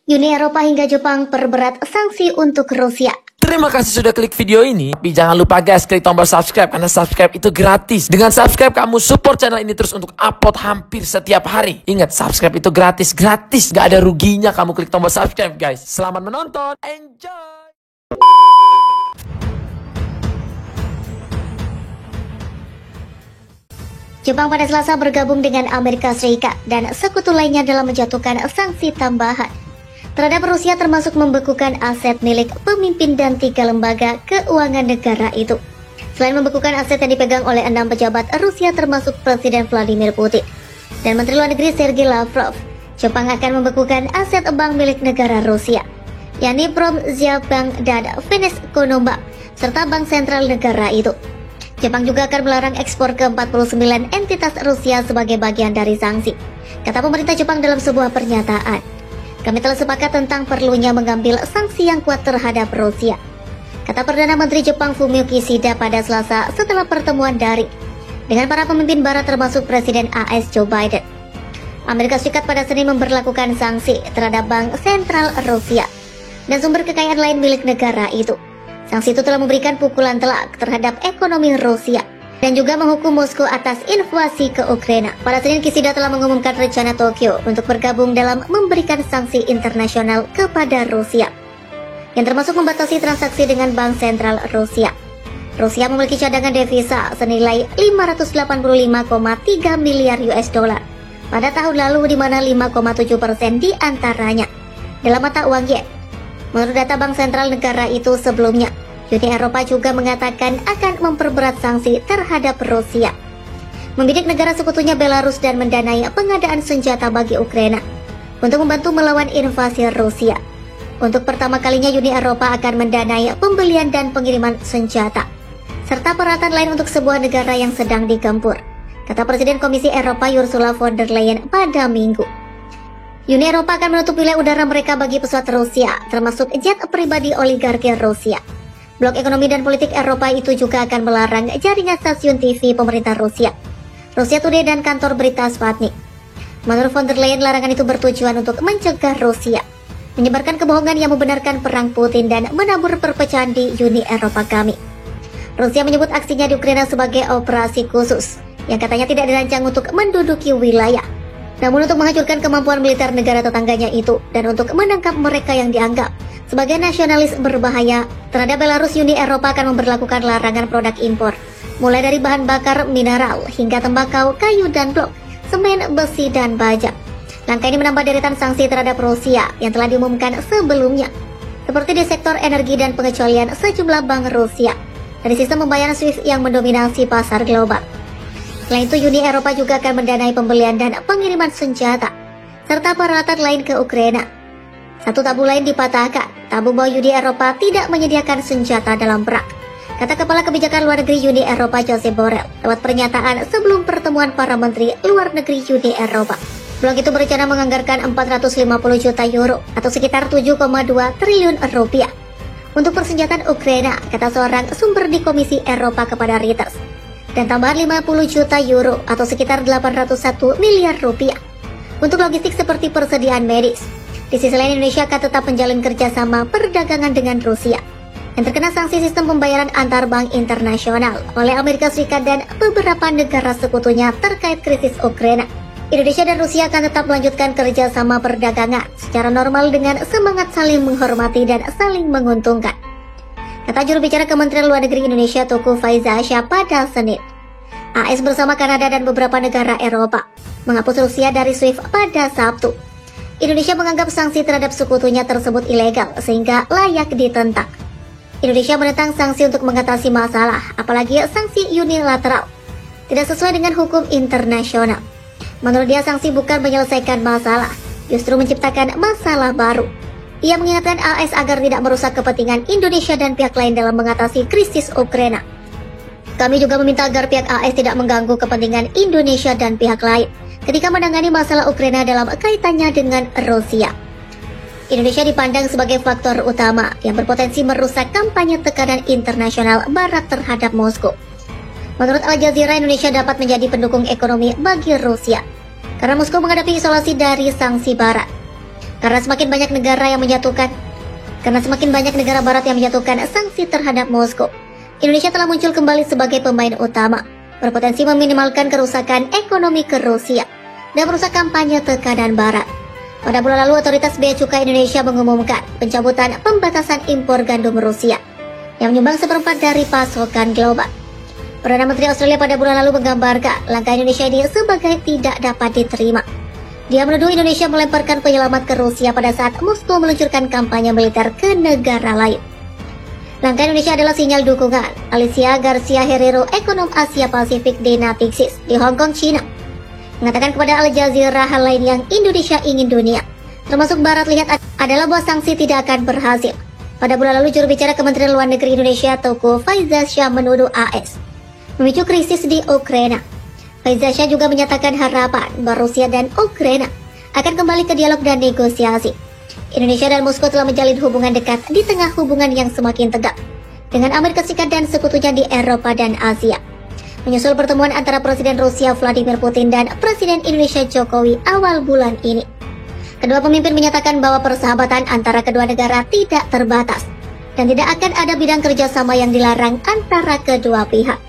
Uni Eropa hingga Jepang perberat sanksi untuk Rusia. Terima kasih sudah klik video ini. Tapi jangan lupa guys, klik tombol subscribe karena subscribe itu gratis. Dengan subscribe kamu support channel ini terus untuk upload hampir setiap hari. Ingat, subscribe itu gratis. Gak ada ruginya kamu klik tombol subscribe guys. Selamat menonton. Enjoy. Jepang pada Selasa bergabung dengan Amerika Serikat dan sekutu lainnya dalam menjatuhkan sanksi tambahan terhadap Rusia, termasuk membekukan aset milik pemimpin dan 3 lembaga keuangan negara itu. Selain membekukan aset yang dipegang oleh 6 pejabat Rusia termasuk Presiden Vladimir Putin dan Menteri Luar Negeri Sergei Lavrov, Jepang akan membekukan aset bank milik negara Rusia, yakni Pромзябанк dan Vneskonobbank, serta bank sentral negara itu. Jepang juga akan melarang ekspor ke 49 entitas Rusia sebagai bagian dari sanksi, kata pemerintah Jepang dalam sebuah pernyataan. Kami telah sepakat tentang perlunya mengambil sanksi yang kuat terhadap Rusia, kata Perdana Menteri Jepang Fumio Kishida pada Selasa setelah pertemuan daring dengan para pemimpin barat termasuk Presiden AS Joe Biden. Amerika Serikat pada Senin memberlakukan sanksi terhadap bank sentral Rusia dan sumber kekayaan lain milik negara itu. Sanksi itu telah memberikan pukulan telak terhadap ekonomi Rusia dan juga menghukum Moskow atas invasi ke Ukraina. Pada Senin, Kishida telah mengumumkan rencana Tokyo untuk bergabung dalam memberikan sanksi internasional kepada Rusia, yang termasuk membatasi transaksi dengan bank sentral Rusia. Rusia memiliki cadangan devisa senilai 585,3 miliar US dollar pada tahun lalu, di mana 5,7% diantaranya dalam mata uang yen. Menurut data bank sentral negara itu sebelumnya, Uni Eropa juga mengatakan akan memperberat sanksi terhadap Rusia, membidik negara sekutunya Belarus dan mendanai pengadaan senjata bagi Ukraina untuk membantu melawan invasi Rusia. Untuk pertama kalinya Uni Eropa akan mendanai pembelian dan pengiriman senjata serta peralatan lain untuk sebuah negara yang sedang digempur, kata Presiden Komisi Eropa Ursula von der Leyen pada Minggu. Uni Eropa akan menutup wilayah udara mereka bagi pesawat Rusia, termasuk jet pribadi oligarki Rusia. Blok Ekonomi dan Politik Eropa itu juga akan melarang jaringan stasiun TV pemerintah Rusia, Russia Today dan kantor berita Sputnik. Menurut von der Leyen, larangan itu bertujuan untuk mencegah Rusia menyebarkan kebohongan yang membenarkan perang Putin dan menabur perpecahan di Uni Eropa kami. Rusia menyebut aksinya di Ukraina sebagai operasi khusus yang katanya tidak dirancang untuk menduduki wilayah, namun untuk menghancurkan kemampuan militer negara tetangganya itu dan untuk menangkap mereka yang dianggap sebagai nasionalis berbahaya. Terhadap Belarus, Uni Eropa akan memberlakukan larangan produk impor, mulai dari bahan bakar mineral hingga tembakau, kayu dan blok, semen, besi dan baja. Langkah ini menambah deretan sanksi terhadap Rusia yang telah diumumkan sebelumnya, seperti di sektor energi dan pengecualian sejumlah bank Rusia dari sistem pembayaran SWIFT yang mendominasi pasar global. Selain itu, Uni Eropa juga akan mendanai pembelian dan pengiriman senjata serta peralatan lain ke Ukraina. Satu tabu lain dipatahkan, tabu bahwa Uni Eropa tidak menyediakan senjata dalam perang, kata Kepala Kebijakan Luar Negeri Uni Eropa Josep Borrell lewat pernyataan sebelum pertemuan para Menteri Luar Negeri Uni Eropa. Blok itu berencana menganggarkan 450 juta euro atau sekitar 7,2 triliun rupiah untuk persenjataan Ukraina, kata seorang sumber di Komisi Eropa kepada Reuters, dan tambahan 50 juta euro atau sekitar 801 miliar rupiah untuk logistik seperti persediaan medis. Di sisi lain, Indonesia akan tetap menjalin kerjasama perdagangan dengan Rusia yang terkena sanksi sistem pembayaran antar bank internasional oleh Amerika Serikat dan beberapa negara sekutunya terkait krisis Ukraina. Indonesia dan Rusia akan tetap melanjutkan kerjasama perdagangan secara normal dengan semangat saling menghormati dan saling menguntungkan, kata juru bicara Kementerian Luar Negeri Indonesia Teuku Faiza Syah pada Senin. AS bersama Kanada dan beberapa negara Eropa menghapus Rusia dari SWIFT pada Sabtu. Indonesia menganggap sanksi terhadap sekutunya tersebut ilegal sehingga layak ditentang. Indonesia menentang sanksi untuk mengatasi masalah, apalagi sanksi unilateral, tidak sesuai dengan hukum internasional. Menurut dia, sanksi bukan menyelesaikan masalah, justru menciptakan masalah baru. Ia mengingatkan AS agar tidak merusak kepentingan Indonesia dan pihak lain dalam mengatasi krisis Ukraina. Kami juga meminta agar pihak AS tidak mengganggu kepentingan Indonesia dan pihak lain ketika menangani masalah Ukraina dalam kaitannya dengan Rusia. Indonesia dipandang sebagai faktor utama yang berpotensi merusak kampanye tekanan internasional Barat terhadap Moskow. Menurut Al Jazeera, Indonesia dapat menjadi pendukung ekonomi bagi Rusia karena Moskow menghadapi isolasi dari sanksi Barat. Karena semakin banyak negara barat yang menjatuhkan sanksi terhadap Moskow, Indonesia telah muncul kembali sebagai pemain utama, berpotensi meminimalkan kerusakan ekonomi ke Rusia dan merusak kampanye tekanan barat. Pada bulan lalu, otoritas Bea Cukai Indonesia mengumumkan pencabutan pembatasan impor gandum Rusia yang menyumbang seperempat dari pasokan global. Perdana Menteri Australia pada bulan lalu menggambarkan langkah Indonesia ini sebagai tidak dapat diterima. Dia menuduh Indonesia melemparkan penyelamat ke Rusia pada saat Moskow meluncurkan kampanye militer ke negara lain. Langkah Indonesia adalah sinyal dukungan. Alicia Garcia Herrero, ekonom Asia Pasifik di Natixis di Hong Kong, China, mengatakan kepada Al Jazeera hal lain yang Indonesia ingin dunia, termasuk Barat, lihat adalah bahwa sanksi tidak akan berhasil. Pada bulan lalu, juru bicara Kementerian Luar Negeri Indonesia, Teuku Faizasyah, menuduh AS memicu krisis di Ukraina. Faizasyah juga menyatakan harapan bahwa Rusia dan Ukraina akan kembali ke dialog dan negosiasi. Indonesia dan Moskow telah menjalin hubungan dekat di tengah hubungan yang semakin tegak dengan Amerika Serikat dan sekutunya di Eropa dan Asia. Menyusul pertemuan antara Presiden Rusia Vladimir Putin dan Presiden Indonesia Jokowi awal bulan ini, kedua pemimpin menyatakan bahwa persahabatan antara kedua negara tidak terbatas dan tidak akan ada bidang kerjasama yang dilarang antara kedua pihak.